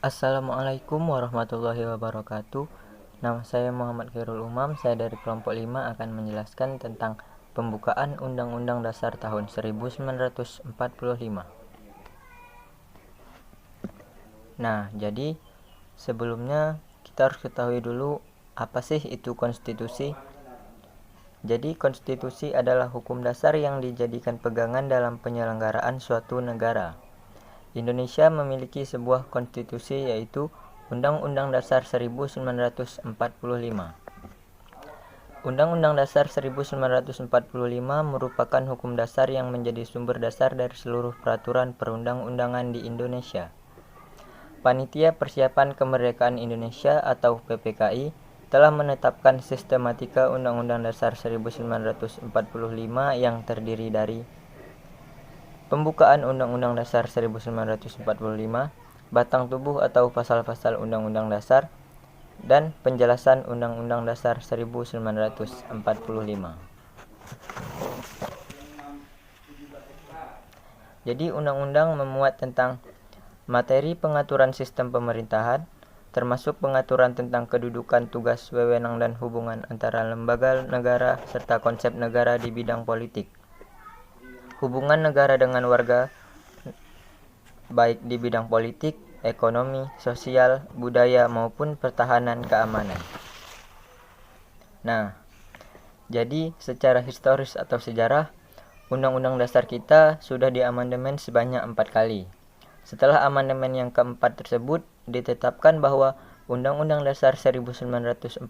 Assalamualaikum warahmatullahi wabarakatuh. Nama saya Muhammad Khairul Umam. Saya dari kelompok 5 akan menjelaskan tentang pembukaan Undang-Undang Dasar tahun 1945. Nah, jadi sebelumnya kita harus ketahui dulu apa sih itu konstitusi. Jadi konstitusi adalah hukum dasar yang dijadikan pegangan dalam penyelenggaraan suatu negara. Indonesia memiliki sebuah konstitusi yaitu Undang-Undang Dasar 1945. Undang-Undang Dasar 1945 merupakan hukum dasar yang menjadi sumber dasar dari seluruh peraturan perundang-undangan di Indonesia. Panitia Persiapan Kemerdekaan Indonesia atau PPKI telah menetapkan sistematika Undang-Undang Dasar 1945 yang terdiri dari pembukaan Undang-Undang Dasar 1945, batang tubuh atau pasal-pasal Undang-Undang Dasar, dan penjelasan Undang-Undang Dasar 1945. Jadi undang-undang memuat tentang materi pengaturan sistem pemerintahan, termasuk pengaturan tentang kedudukan, tugas, wewenang, dan hubungan antara lembaga negara serta konsep negara di bidang politik. Hubungan negara dengan warga baik di bidang politik, ekonomi, sosial, budaya maupun pertahanan keamanan. Nah, jadi secara historis atau sejarah, Undang-Undang Dasar kita sudah diamandemen sebanyak 4 kali. Setelah amandemen yang keempat tersebut, ditetapkan bahwa Undang-Undang Dasar 1945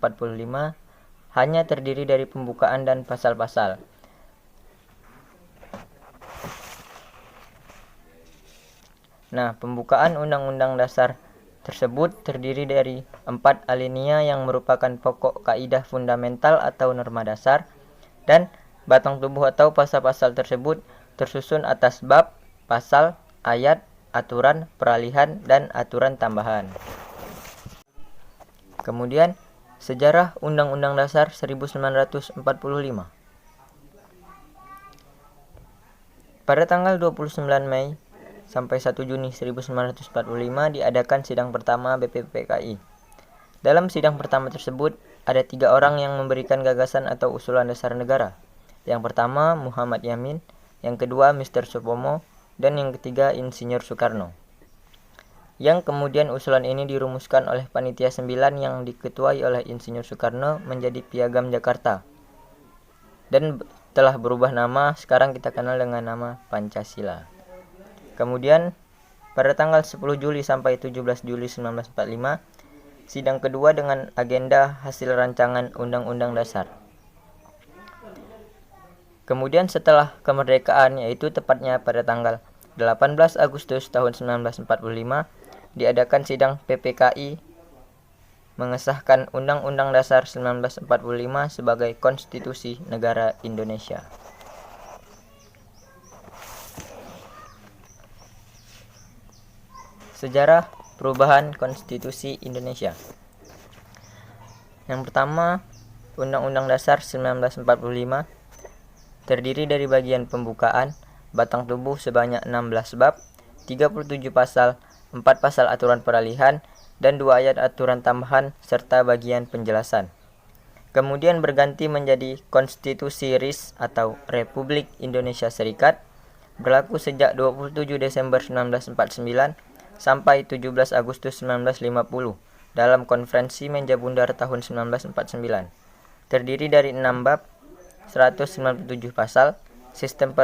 hanya terdiri dari pembukaan dan pasal-pasal. Nah, pembukaan Undang-Undang Dasar tersebut terdiri dari 4 alinea yang merupakan pokok kaidah fundamental atau norma dasar, dan batang tubuh atau pasal-pasal tersebut tersusun atas bab, pasal, ayat, aturan, peralihan, dan aturan tambahan. Kemudian, sejarah Undang-Undang Dasar 1945. Pada tanggal 29 Mei sampai 1 Juni 1945 diadakan sidang pertama BPPKI. Dalam sidang pertama tersebut, ada 3 orang yang memberikan gagasan atau usulan dasar negara. Yang pertama, Muhammad Yamin, yang kedua, Mr. Supomo, dan yang ketiga, Insinyur Soekarno. Yang kemudian usulan ini dirumuskan oleh Panitia 9 yang diketuai oleh Insinyur Soekarno menjadi Piagam Jakarta. Dan telah berubah nama, sekarang kita kenal dengan nama Pancasila. Kemudian, pada tanggal 10 Juli sampai 17 Juli 1945, sidang kedua dengan agenda hasil rancangan Undang-Undang Dasar. Kemudian setelah kemerdekaan, yaitu tepatnya pada tanggal 18 Agustus tahun 1945, diadakan sidang PPKI mengesahkan Undang-Undang Dasar 1945 sebagai konstitusi negara Indonesia. Sejarah perubahan konstitusi Indonesia. Yang pertama, Undang-Undang Dasar 1945 terdiri dari bagian pembukaan, batang tubuh sebanyak 16 bab, 37 pasal, 4 pasal aturan peralihan, dan 2 ayat aturan tambahan, serta bagian penjelasan. Kemudian berganti menjadi Konstitusi RIS atau Republik Indonesia Serikat, berlaku sejak 27 Desember 1949 sampai 17 Agustus 1950 dalam Konferensi Meja Bundar tahun 1949. Terdiri dari 6 bab, 197 pasal, sistem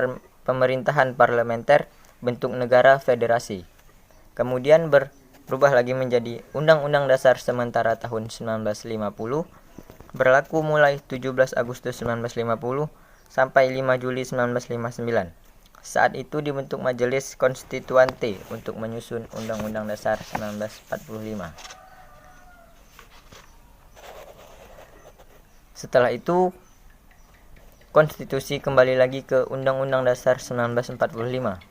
pemerintahan parlementer, bentuk negara federasi. Kemudian berubah lagi menjadi Undang-Undang Dasar sementara tahun 1950, berlaku mulai 17 Agustus 1950 sampai 5 Juli 1959. Saat itu dibentuk Majelis Konstituante untuk menyusun Undang-Undang Dasar 1945. Setelah itu, konstitusi kembali lagi ke Undang-Undang Dasar 1945.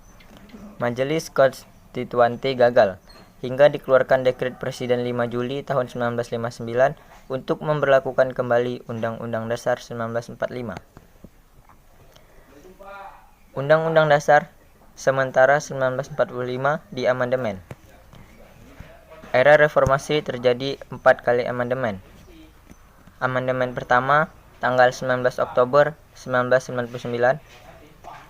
Majelis Konstituante gagal hingga dikeluarkan dekret Presiden 5 Juli tahun 1959 untuk memberlakukan kembali Undang-Undang Dasar 1945. Undang-Undang Dasar sementara 1945 diamandemen. Era reformasi terjadi 4 kali amandemen. Amandemen pertama tanggal 19 Oktober 1999.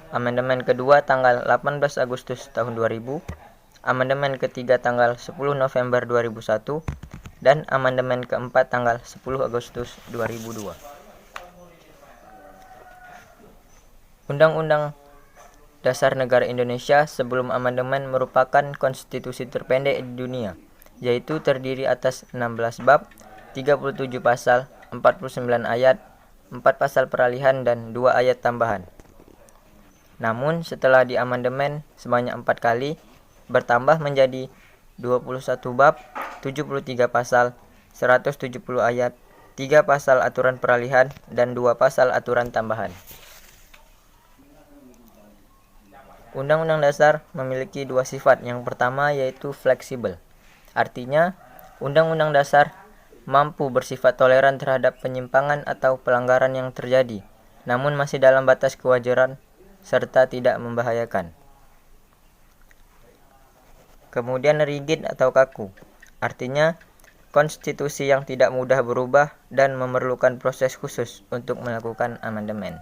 Amandemen kedua tanggal 18 Agustus tahun 2000. Amandemen ketiga tanggal 10 November 2001 dan amandemen keempat tanggal 10 Agustus 2002. Undang-Undang Dasar Negara Indonesia sebelum amandemen merupakan konstitusi terpendek di dunia, yaitu terdiri atas 16 bab, 37 pasal, 49 ayat, 4 pasal peralihan dan 2 ayat tambahan. Namun setelah diamandemen sebanyak 4 kali, bertambah menjadi 21 bab, 73 pasal, 170 ayat, 3 pasal aturan peralihan, dan 2 pasal aturan tambahan. Undang-Undang Dasar memiliki 2 sifat. Yang pertama yaitu fleksibel. Artinya, Undang-Undang Dasar mampu bersifat toleran terhadap penyimpangan atau pelanggaran yang terjadi, namun masih dalam batas kewajaran serta tidak membahayakan. Kemudian rigid atau kaku. Artinya, konstitusi yang tidak mudah berubah dan memerlukan proses khusus untuk melakukan amandemen.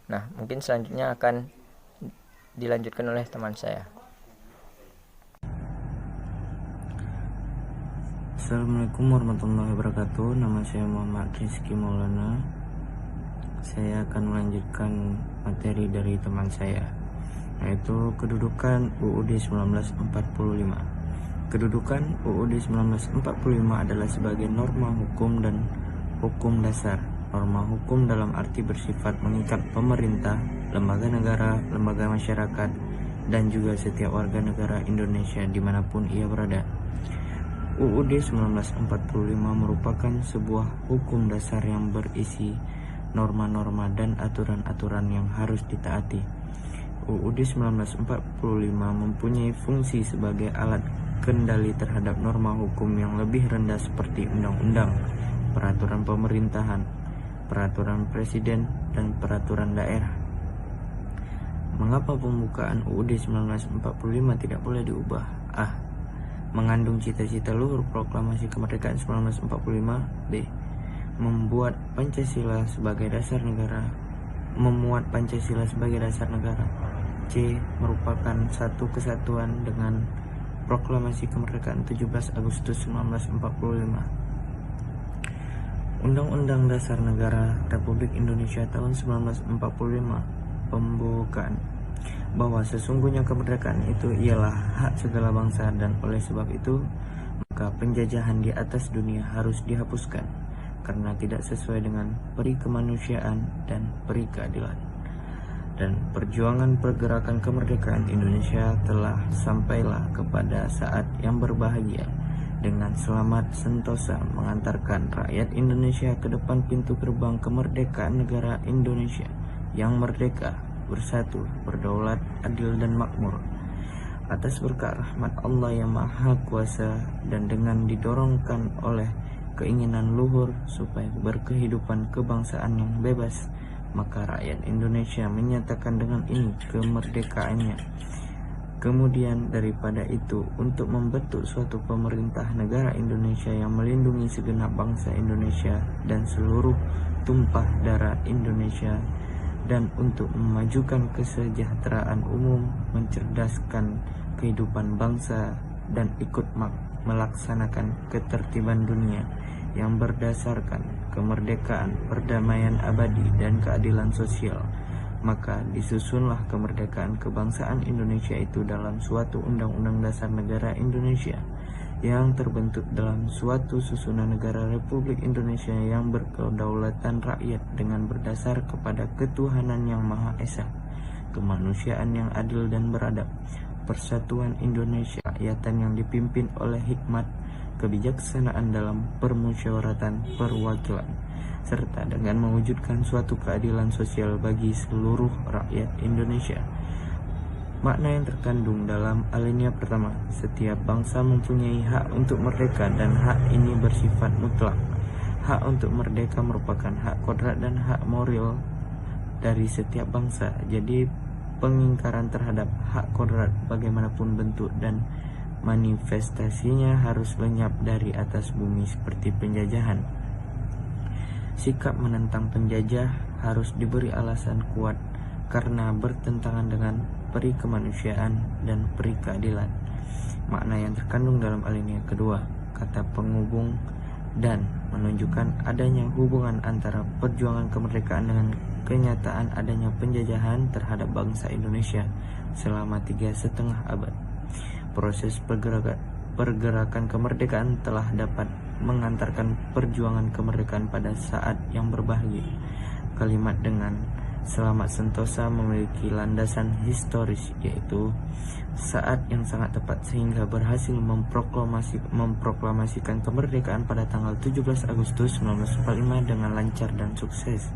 Nah, mungkin selanjutnya akan dilanjutkan oleh teman saya. Assalamualaikum warahmatullahi wabarakatuh. Nama saya Muhammad Rizky Maulana. Saya akan melanjutkan materi dari teman saya, yaitu kedudukan UUD 1945. Kedudukan UUD 1945 adalah sebagai norma hukum dan hukum dasar. Norma hukum dalam arti bersifat mengikat pemerintah, lembaga negara, lembaga masyarakat, dan juga setiap warga negara Indonesia dimanapun ia berada. UUD 1945 merupakan sebuah hukum dasar yang berisi norma-norma dan aturan-aturan yang harus ditaati. UUD 1945 mempunyai fungsi sebagai alat kendali terhadap norma hukum yang lebih rendah seperti undang-undang, peraturan pemerintahan, peraturan presiden, dan peraturan daerah. Mengapa pembukaan UUD 1945 tidak boleh diubah? Mengandung cita-cita luhur proklamasi kemerdekaan 1945. B. Memuat Pancasila sebagai dasar negara. C. Merupakan satu kesatuan dengan proklamasi kemerdekaan 17 Agustus 1945. Undang-Undang Dasar Negara Republik Indonesia tahun 1945 pembukaan bahwa sesungguhnya kemerdekaan itu ialah hak segala bangsa, dan oleh sebab itu maka penjajahan di atas dunia harus dihapuskan karena tidak sesuai dengan peri kemanusiaan dan peri keadilan. Dan perjuangan pergerakan kemerdekaan Indonesia telah sampailah kepada saat yang berbahagia dengan selamat sentosa mengantarkan rakyat Indonesia ke depan pintu gerbang kemerdekaan negara Indonesia yang merdeka, bersatu, berdaulat, adil dan makmur atas berkat rahmat Allah yang Maha Kuasa, dan dengan didorongkan oleh keinginan luhur supaya berkehidupan kebangsaan yang bebas, maka rakyat Indonesia menyatakan dengan ini kemerdekaannya. Kemudian daripada itu, untuk membentuk suatu pemerintah negara Indonesia yang melindungi segenap bangsa Indonesia dan seluruh tumpah darah Indonesia, dan untuk memajukan kesejahteraan umum, mencerdaskan kehidupan bangsa, dan ikut melaksanakan ketertiban dunia yang berdasarkan kemerdekaan, perdamaian abadi, dan keadilan sosial, maka disusunlah kemerdekaan kebangsaan Indonesia itu dalam suatu Undang-Undang Dasar Negara Indonesia yang terbentuk dalam suatu susunan negara Republik Indonesia yang berkedaulatan rakyat dengan berdasar kepada ketuhanan yang Maha Esa, kemanusiaan yang adil dan beradab, persatuan Indonesia, rakyatan yang dipimpin oleh hikmat, kebijaksanaan dalam permusyawaratan perwakilan, serta dengan mewujudkan suatu keadilan sosial bagi seluruh rakyat Indonesia. Makna yang terkandung dalam alinea pertama, setiap bangsa mempunyai hak untuk merdeka, dan hak ini bersifat mutlak. Hak untuk merdeka merupakan hak kodrat dan hak moral dari setiap bangsa. Jadi pengingkaran terhadap hak kodrat bagaimanapun bentuk dan manifestasinya harus lenyap dari atas bumi seperti penjajahan. Sikap menentang penjajah harus diberi alasan kuat karena bertentangan dengan peri kemanusiaan dan peri keadilan. Makna yang terkandung dalam alinea kedua, kata penghubung dan menunjukkan adanya hubungan antara perjuangan kemerdekaan dengan kenyataan adanya penjajahan terhadap bangsa Indonesia selama 3,5 abad. Proses pergerakan kemerdekaan telah dapat mengantarkan perjuangan kemerdekaan pada saat yang berbahagia. Kalimat dengan selamat sentosa memiliki landasan historis, yaitu saat yang sangat tepat sehingga berhasil memproklamasikan kemerdekaan pada tanggal 17 Agustus 1945 dengan lancar dan sukses.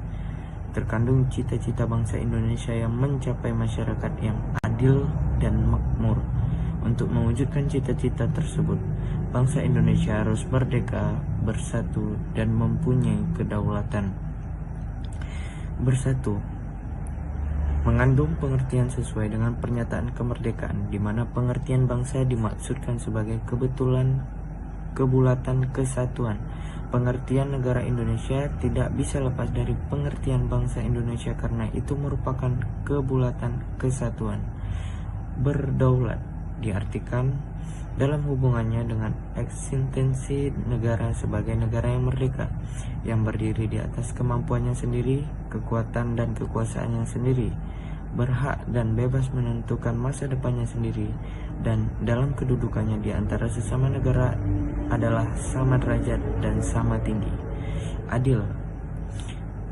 Terkandung cita-cita bangsa Indonesia yang mencapai masyarakat yang adil dan makmur. Untuk mewujudkan cita-cita tersebut, bangsa Indonesia harus merdeka, bersatu, dan mempunyai kedaulatan. Bersatu mengandung pengertian sesuai dengan pernyataan kemerdekaan, di mana pengertian bangsa dimaksudkan sebagai kebulatan kesatuan. Pengertian negara Indonesia tidak bisa lepas dari pengertian bangsa Indonesia karena itu merupakan kebulatan kesatuan. Berdaulat diartikan dalam hubungannya dengan eksistensi negara sebagai negara yang merdeka, yang berdiri di atas kemampuannya sendiri, kekuatan dan kekuasaannya sendiri, berhak dan bebas menentukan masa depannya sendiri, dan dalam kedudukannya di antara sesama negara adalah sama derajat dan sama tinggi. Adil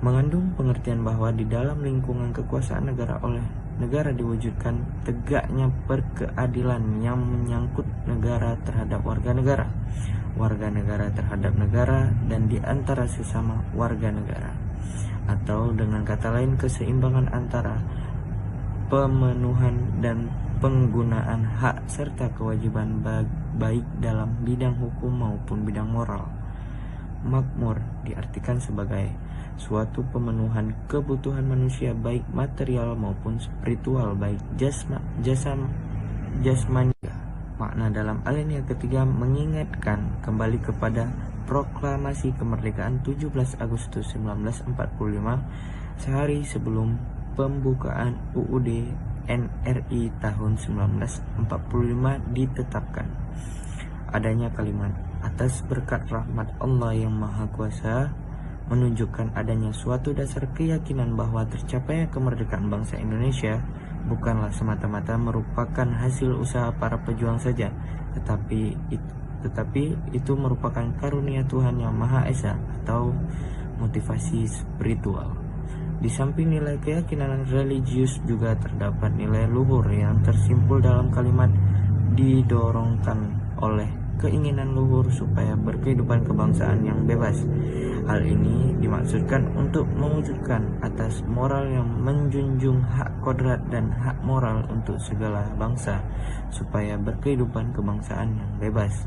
mengandung pengertian bahwa di dalam lingkungan kekuasaan negara oleh negara diwujudkan tegaknya berkeadilan yang menyangkut negara terhadap warga negara terhadap negara, dan di antara sesama warga negara. Atau dengan kata lain, keseimbangan antara pemenuhan dan penggunaan hak serta kewajiban baik dalam bidang hukum maupun bidang moral. Makmur diartikan sebagai suatu pemenuhan kebutuhan manusia baik material maupun spiritual, baik jasmani. Makna dalam alinea ketiga mengingatkan kembali kepada proklamasi kemerdekaan 17 Agustus 1945, sehari sebelum pembukaan UUD NRI tahun 1945 ditetapkan. Adanya kalimat atas berkat rahmat Allah yang Maha Kuasa menunjukkan adanya suatu dasar keyakinan bahwa tercapainya kemerdekaan bangsa Indonesia bukanlah semata-mata merupakan hasil usaha para pejuang saja, tetapi itu merupakan karunia Tuhan yang Maha Esa atau motivasi spiritual. Di samping nilai keyakinan religius juga terdapat nilai luhur yang tersimpul dalam kalimat didorongkan oleh keinginan luhur supaya berkehidupan kebangsaan yang bebas. Hal ini dimaksudkan untuk mewujudkan atas moral yang menjunjung hak kodrat dan hak moral untuk segala bangsa supaya berkehidupan kebangsaan yang bebas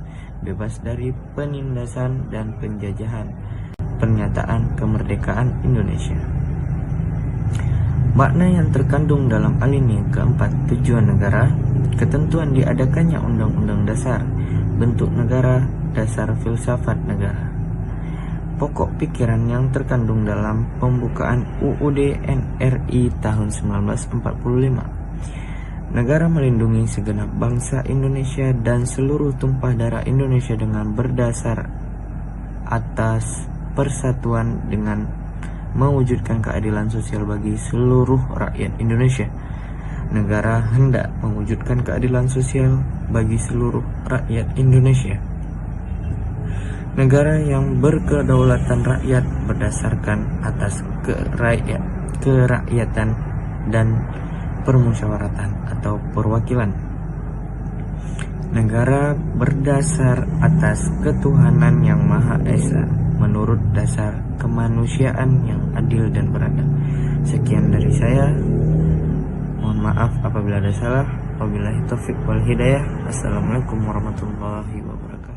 dari penindasan dan penjajahan. Pernyataan kemerdekaan Indonesia. Makna yang terkandung dalam alinea keempat, tujuan negara, ketentuan diadakannya undang-undang dasar, bentuk negara, dasar filsafat negara. Pokok pikiran yang terkandung dalam pembukaan UUD NRI tahun 1945. Negara melindungi segenap bangsa Indonesia dan seluruh tumpah darah Indonesia dengan berdasar atas persatuan dengan mewujudkan keadilan sosial bagi seluruh rakyat Indonesia. Negara hendak mewujudkan keadilan sosial bagi seluruh rakyat Indonesia. Negara yang berkedaulatan rakyat berdasarkan atas kerakyatan dan permusyawaratan atau perwakilan. Negara berdasar atas ketuhanan yang Maha Esa menurut dasar kemanusiaan yang adil dan beradab. Sekian dari saya. Mohon maaf apabila ada salah. Wabillahi taufik wal hidayah. Assalamualaikum warahmatullahi wabarakatuh.